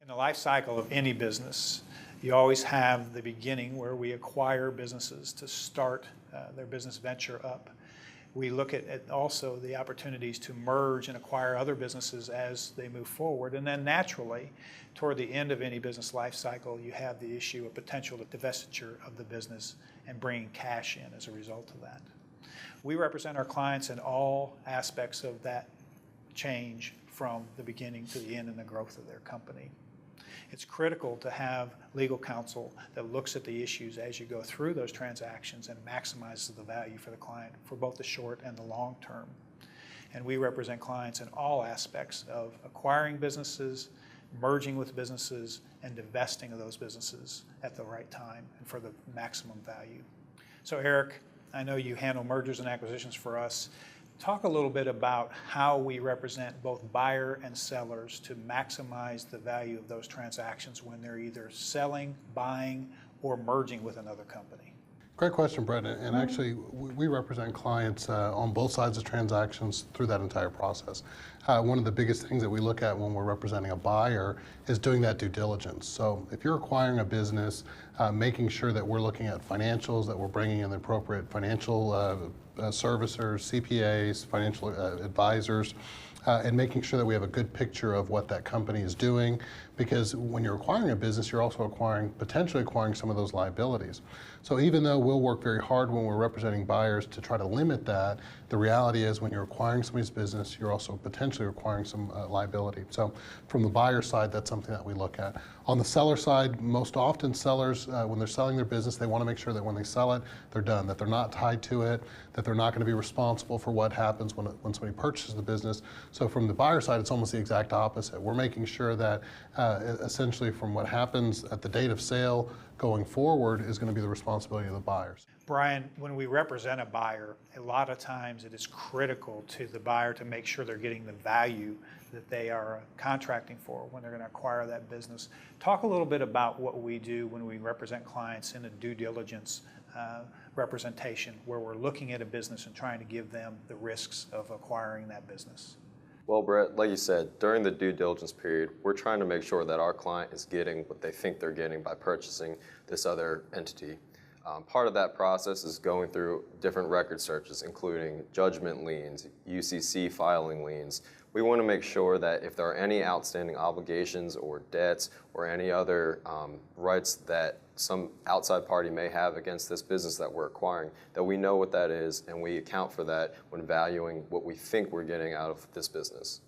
In the life cycle of any business, you always have the beginning where we acquire businesses to start their business venture up. We look at also the opportunities to merge and acquire other businesses as they move forward. And then naturally, toward the end of any business life cycle, you have the issue of potential divestiture of the business and bringing cash in as a result of that. We represent our clients in all aspects of that change from the beginning to the end in the growth of their company. It's critical to have legal counsel that looks at the issues as you go through those transactions and maximizes the value for the client for both the short and the long term. And we represent clients in all aspects of acquiring businesses, merging with businesses, and divesting of those businesses at the right time and for the maximum value. So Eric, I know you handle mergers and acquisitions for us. Talk a little bit about how we represent both buyer and sellers to maximize the value of those transactions when they're either selling, buying, or merging with another company. Great question, Brett. And actually, we represent clients on both sides of transactions through that entire process. One of the biggest things that we look at when we're representing a buyer is doing that due diligence. So if you're acquiring a business, making sure that we're looking at financials, that we're bringing in the appropriate financial servicers, CPAs, financial advisors, and making sure that we have a good picture of what that company is doing, because when you're acquiring a business, you're also potentially acquiring some of those liabilities. So even though we'll work very hard when we're representing buyers to try to limit that, the reality is when you're acquiring somebody's business, you're also potentially acquiring some liability. So from the buyer side, that's something that we look at. On the seller side, most often sellers, when they're selling their business, they want to make sure that when they sell it, they're done, that they're not tied to it, that they're not going to be responsible for what happens when somebody purchases the business. So from the buyer side, it's almost the exact opposite. We're making sure that essentially from what happens at the date of sale going forward is going to be the responsibility of the buyers. Brian, when we represent a buyer, a lot of times it is critical to the buyer to make sure they're getting the value that they are contracting for when they're going to acquire that business. Talk a little bit about what we do when we represent clients in a due diligence representation, where we're looking at a business and trying to give them the risks of acquiring that business. Well, Brett, like you said, during the due diligence period, we're trying to make sure that our client is getting what they think they're getting by purchasing this other entity. Part of that process is going through different record searches, including judgment liens, UCC filing liens. We want to make sure that if there are any outstanding obligations or debts or any other rights that some outside party may have against this business that we're acquiring, that we know what that is and we account for that when valuing what we think we're getting out of this business.